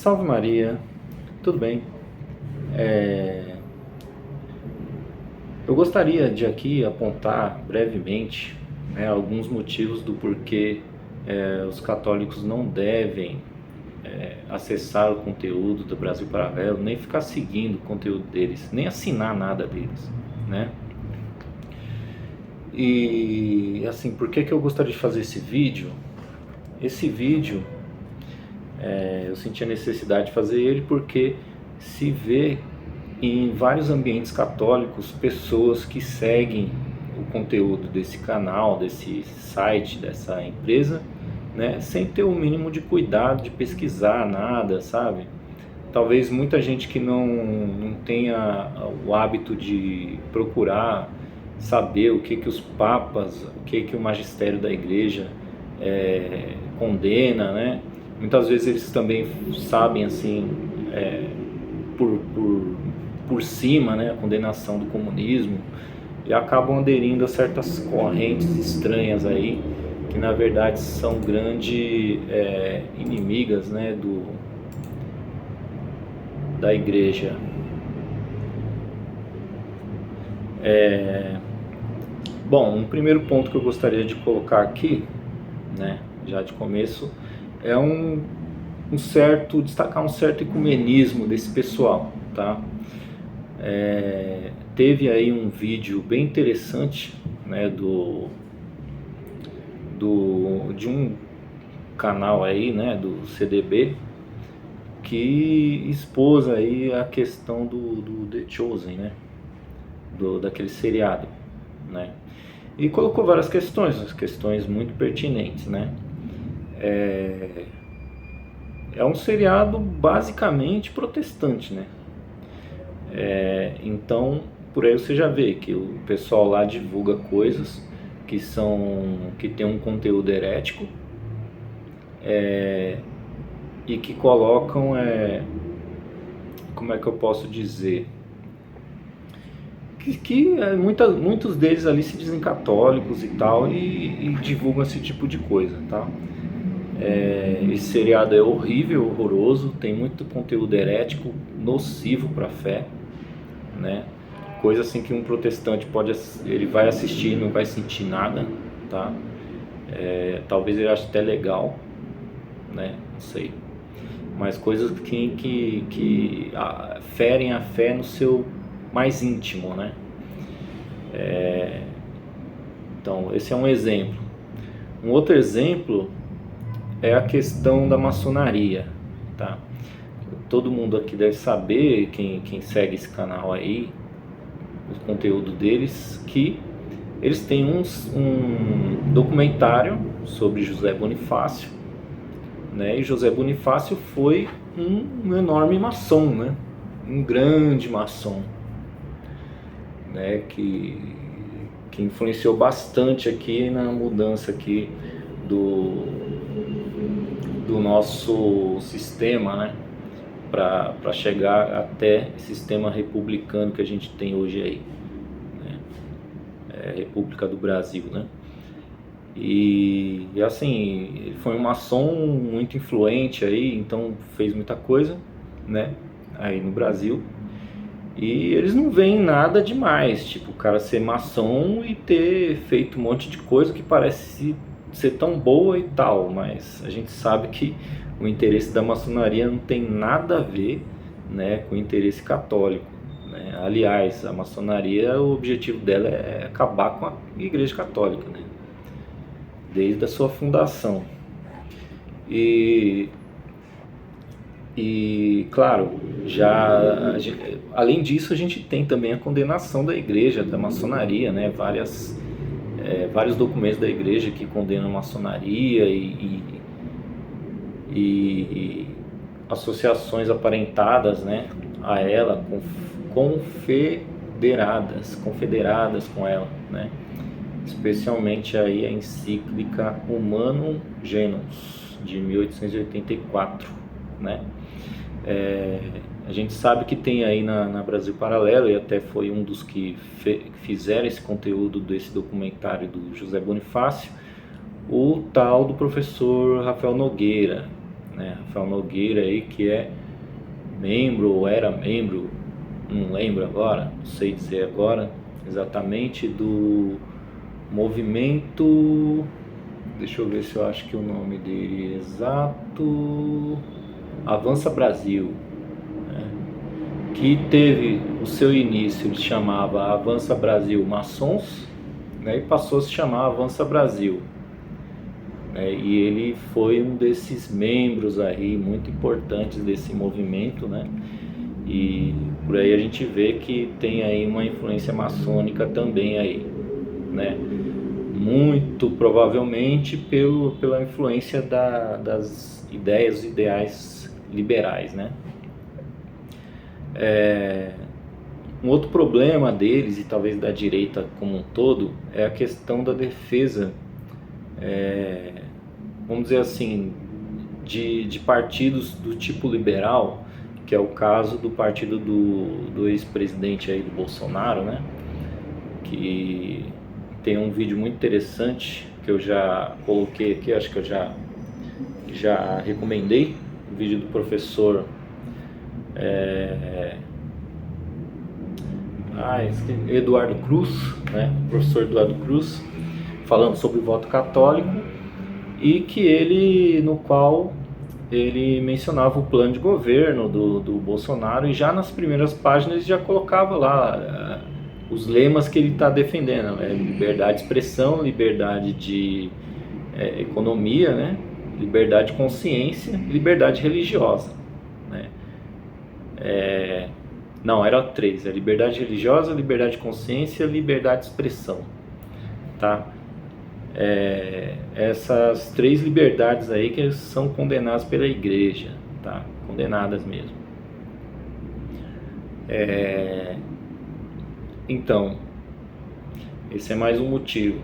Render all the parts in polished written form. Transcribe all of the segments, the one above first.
Salve Maria, tudo bem? É, eu gostaria de aqui apontar brevemente, né, alguns motivos do porquê os católicos não devem acessar o conteúdo do Brasil Paralelo, nem ficar seguindo o conteúdo deles, nem assinar nada deles, né? E assim, por que eu gostaria de fazer esse vídeo? Esse vídeo eu senti a necessidade de fazer ele porque se vê em vários ambientes católicos pessoas que seguem o conteúdo desse canal, desse site, dessa empresa, né, sem ter o mínimo de cuidado de pesquisar nada, sabe? Talvez muita gente que não tenha o hábito de procurar saber o que os papas, o que o magistério da igreja condena, né? Muitas vezes eles também sabem assim, por, por, por cima, né, a condenação do comunismo, e acabam aderindo a certas correntes estranhas aí, que na verdade são grandes inimigas, né, da igreja. Bom, um primeiro ponto que eu gostaria de colocar aqui, né, já de começo, é destacar um certo ecumenismo desse pessoal, tá? Teve aí um vídeo bem interessante, né, de um canal aí, né, do CDB, que expôs aí a questão do The Chosen, né, daquele seriado, né, e colocou várias questões muito pertinentes, né. É um seriado basicamente protestante, né. Então, por aí você já vê que o pessoal lá divulga coisas que tem um conteúdo herético, e que colocam, como é que eu posso dizer, muitos deles ali se dizem católicos e tal, e divulgam esse tipo de coisa, tá? Esse seriado é horrível, horroroso, tem muito conteúdo herético, nocivo para a fé, né? Coisa assim que um protestante ele vai assistir e não vai sentir nada, tá? Talvez ele ache até legal, né? Não sei. Mas coisas que ferem a fé no seu mais íntimo, né? Então, esse é um exemplo. Um outro exemplo é a questão da maçonaria, tá? Todo mundo aqui deve saber, quem segue esse canal aí, o conteúdo deles, que eles têm um documentário sobre José Bonifácio, né? E José Bonifácio foi um enorme maçom, né? Um grande maçom, né? Que influenciou bastante aqui na mudança aqui do nosso sistema, né? Para chegar até esse sistema republicano que a gente tem hoje aí, né? República do Brasil, né? E assim, ele foi um maçom muito influente aí, então fez muita coisa, né, aí no Brasil. E eles não veem nada demais, tipo, o cara ser maçom e ter feito um monte de coisa que parece ser tão boa e tal, mas a gente sabe que o interesse da maçonaria não tem nada a ver, né, com o interesse católico, né? Aliás, a maçonaria, o objetivo dela é acabar com a Igreja Católica, né, desde a sua fundação. E claro, além disso, a gente tem também a condenação da igreja, da maçonaria, né? Vários documentos da igreja que condenam a maçonaria e associações aparentadas, né, a ela, confederadas com ela, né? Especialmente aí a encíclica Humanum Genus de 1884, né? A gente sabe que tem aí na Brasil Paralelo, e até foi um dos que fizeram esse conteúdo desse documentário do José Bonifácio, o tal do professor Rafael Nogueira, né? Rafael Nogueira aí, que é membro ou era membro, não lembro agora, não sei dizer agora exatamente, do movimento, deixa eu ver se eu acho que o nome dele é exato, Avança Brasil, né? Que teve o seu início, ele chamava Avança Brasil Maçons, né? E passou a se chamar Avança Brasil. E ele foi um desses membros aí muito importantes desse movimento, né? E por aí a gente vê que tem aí uma influência maçônica também aí, né? Muito provavelmente pela influência das ideais liberais, né? Um outro problema deles, e talvez da direita como um todo, é a questão da defesa, vamos dizer assim, de partidos do tipo liberal, que é o caso do partido do ex-presidente aí, do Bolsonaro, né? Que tem um vídeo muito interessante que eu já coloquei aqui, acho que eu já recomendei, o vídeo do professor Eduardo Cruz, né? Professor Eduardo Cruz, falando sobre o voto católico, e que no qual ele mencionava o plano de governo do Bolsonaro, e já nas primeiras páginas ele já colocava lá os lemas que ele está defendendo, né? Liberdade de expressão, liberdade de economia, né? Liberdade de consciência, liberdade religiosa, né? Não, era três: liberdade religiosa, liberdade de consciência, liberdade de expressão, tá? Essas três liberdades aí que são condenadas pela igreja, tá? Condenadas mesmo. Então, esse é mais um motivo,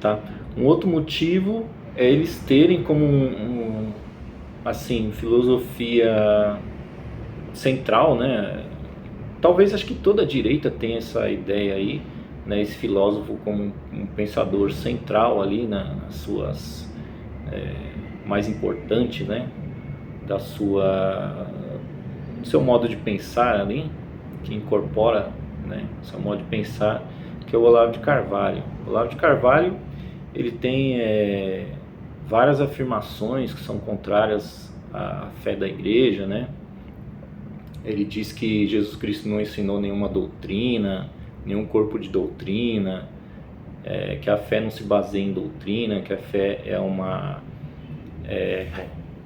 tá? Um outro motivo é eles terem como assim, filosofia central, né? Talvez, acho que toda a direita tem essa ideia aí, né? Esse filósofo como um pensador central ali nas suas mais importante, né? Do seu modo de pensar ali, que incorpora, né, seu modo de pensar, que é o Olavo de Carvalho. O Olavo de Carvalho, ele tem várias afirmações que são contrárias à fé da igreja, né? Ele diz que Jesus Cristo não ensinou nenhuma doutrina, nenhum corpo de doutrina, que a fé não se baseia em doutrina, que a fé é uma...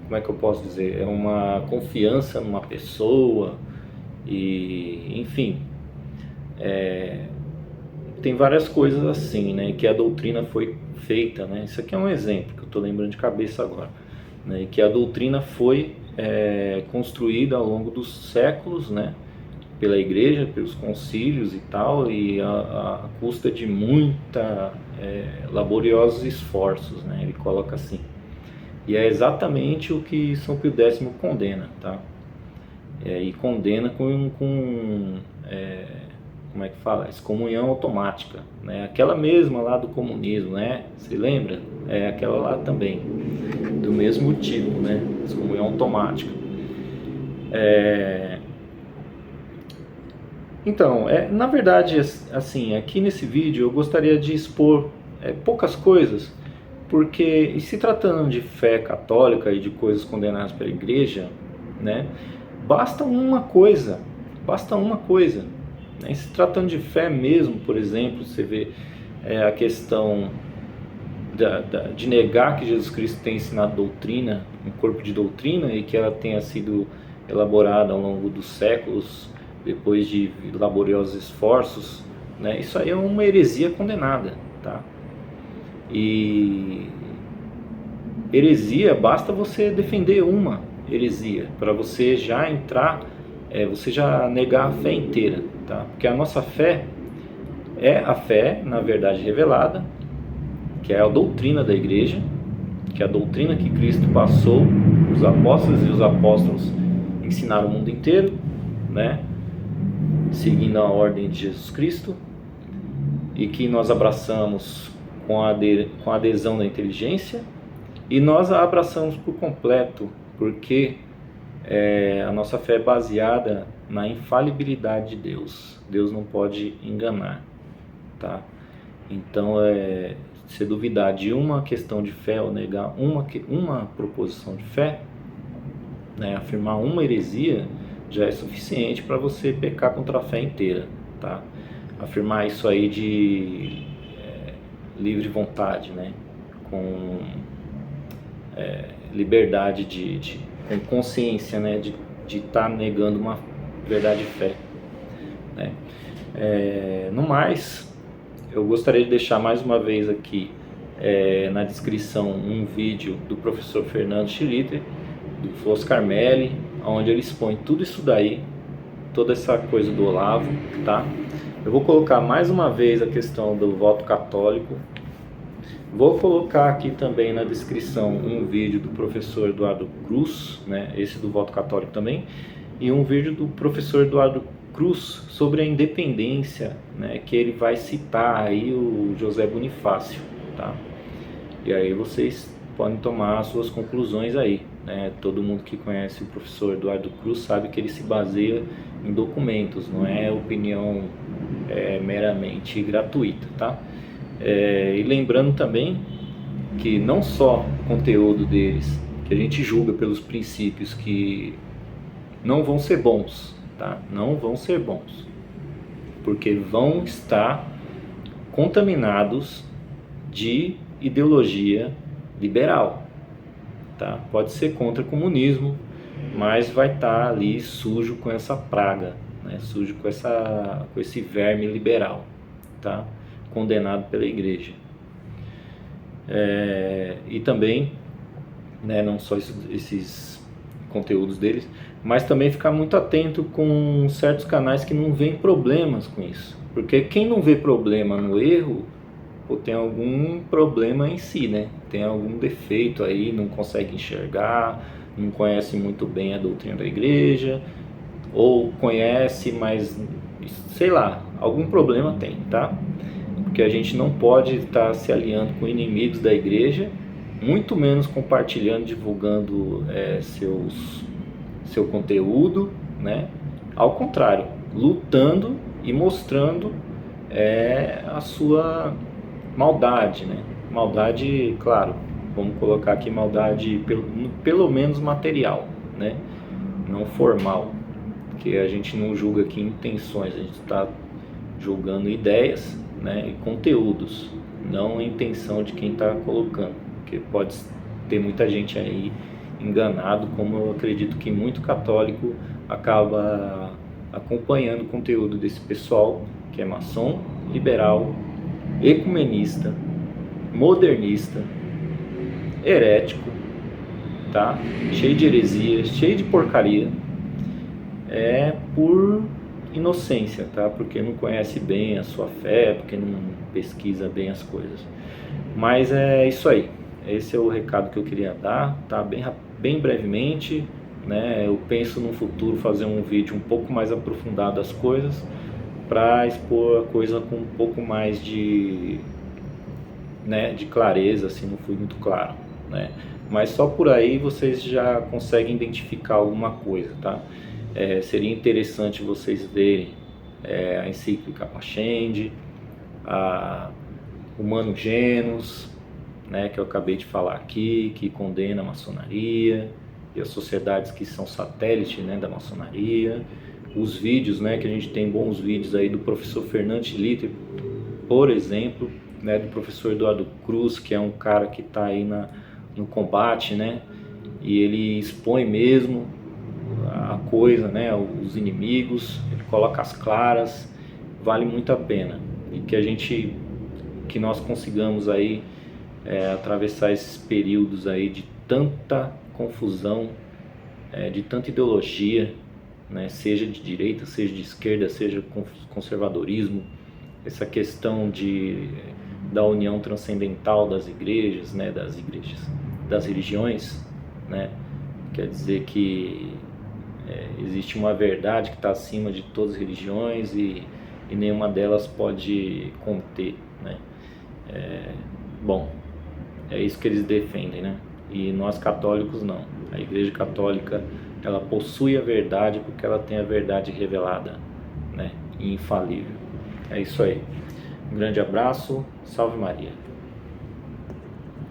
como é que eu posso dizer? É uma confiança numa pessoa, e enfim, tem várias coisas assim, né? Que a doutrina foi feita, né? Isso aqui é um exemplo que eu estou lembrando de cabeça agora, né? Que a doutrina foi construída ao longo dos séculos, né? Pela igreja, pelos concílios e tal, e a custa de laboriosos esforços, né? Ele coloca assim. E é exatamente o que São Pio X condena, tá? E condena com como é que fala? Excomunhão automática, né? Aquela mesma lá do comunismo, né? Você lembra? Aquela lá também, do mesmo tipo, né? Excomunhão automática. Então, na verdade, assim, aqui nesse vídeo eu gostaria de expor poucas coisas, porque, e se tratando de fé católica e de coisas condenadas pela igreja, né? Basta uma coisa, né? Se tratando de fé mesmo, por exemplo, você vê a questão de negar que Jesus Cristo tem ensinado doutrina, um corpo de doutrina, e que ela tenha sido elaborada ao longo dos séculos, depois de laboriosos esforços, né? Isso aí é uma heresia condenada, tá? E heresia, basta você defender uma heresia para você já entrar, você já negar a fé inteira, tá? Porque a nossa fé é a fé, na verdade, revelada, que é a doutrina da igreja, que é a doutrina que Cristo passou, os apóstolos, e os apóstolos ensinaram o mundo inteiro, né? Seguindo a ordem de Jesus Cristo, e que nós abraçamos com a adesão da inteligência, E nós a abraçamos por completo, porque a nossa fé é baseada na infalibilidade de Deus. Deus não pode enganar, tá? Então, se duvidar de uma questão de fé ou negar uma proposição de fé, né, afirmar uma heresia, já é suficiente para você pecar contra a fé inteira, tá? Afirmar isso aí de livre vontade, né? Com liberdade com consciência, né? De estar negando uma verdade de fé, né? No mais, eu gostaria de deixar mais uma vez aqui na descrição um vídeo do professor Fernando Schlitter, do Flos Carmelli, onde ele expõe tudo isso daí, toda essa coisa do Olavo, tá? Eu vou colocar mais uma vez a questão do voto católico. Vou colocar aqui também na descrição um vídeo do professor Eduardo Cruz, né? Esse do voto católico também, e um vídeo do professor Eduardo Cruz sobre a independência, né? Que ele vai citar aí o José Bonifácio, tá? E aí vocês podem tomar as suas conclusões aí, né? Todo mundo que conhece o professor Eduardo Cruz sabe que ele se baseia em documentos, não é opinião meramente gratuita, tá? E lembrando também que não só o conteúdo deles, que a gente julga pelos princípios que não vão ser bons, tá? Não vão ser bons, porque vão estar contaminados de ideologia liberal, tá? Pode ser contra o comunismo, mas vai estar ali sujo com essa praga, né? Sujo com esse verme liberal, tá? Condenado pela igreja. E também, né, não só esses conteúdos deles, mas também ficar muito atento com certos canais que não veem problemas com isso, porque quem não vê problema no erro, ou tem algum problema em si, né? Tem algum defeito aí, não consegue enxergar, não conhece muito bem a doutrina da igreja, ou conhece, mas sei lá, algum problema tem, tá? Porque a gente não pode estar se aliando com inimigos da igreja, muito menos compartilhando, divulgando seu conteúdo, né? Ao contrário, lutando e mostrando a sua maldade, né? Maldade, claro, vamos colocar aqui maldade pelo menos material, né? Não formal, porque a gente não julga aqui intenções, a gente está julgando ideias, né? E conteúdos, não a intenção de quem está colocando, porque pode ter muita gente aí enganado, como eu acredito que muito católico acaba acompanhando o conteúdo desse pessoal que é maçom, liberal, ecumenista, modernista, herético, tá? Cheio de heresias, cheio de porcaria, por inocência, tá? Porque não conhece bem a sua fé, porque não pesquisa bem as coisas. Mas é isso aí. Esse é o recado que eu queria dar, tá? Bem brevemente, né? Eu penso no futuro fazer um vídeo um pouco mais aprofundado das coisas, para expor a coisa com um pouco mais de clareza, assim, não fui muito claro, né? Mas só por aí vocês já conseguem identificar alguma coisa, tá? Seria interessante vocês verem a encíclica Pascendi, a Humano Genus, né, que eu acabei de falar aqui, que condena a maçonaria e as sociedades que são satélite, né, da maçonaria. Os vídeos, né, que a gente tem bons vídeos aí do professor Fernando Schlitter, por exemplo, né, do professor Eduardo Cruz, que é um cara que está aí no combate, né, e ele expõe mesmo a coisa, né, os inimigos, ele coloca as claras, vale muito a pena, e que nós consigamos aí atravessar esses períodos aí de tanta confusão, de tanta ideologia, né, seja de direita, seja de esquerda, seja conservadorismo, essa questão da união transcendental das igrejas, né, das religiões, né, quer dizer que existe uma verdade que está acima de todas as religiões e nenhuma delas pode conter, né. Bom, é isso que eles defendem, né. E nós católicos não. A Igreja Católica, ela possui a verdade porque ela tem a verdade revelada, né? E infalível. É isso aí. Um grande abraço. Salve Maria.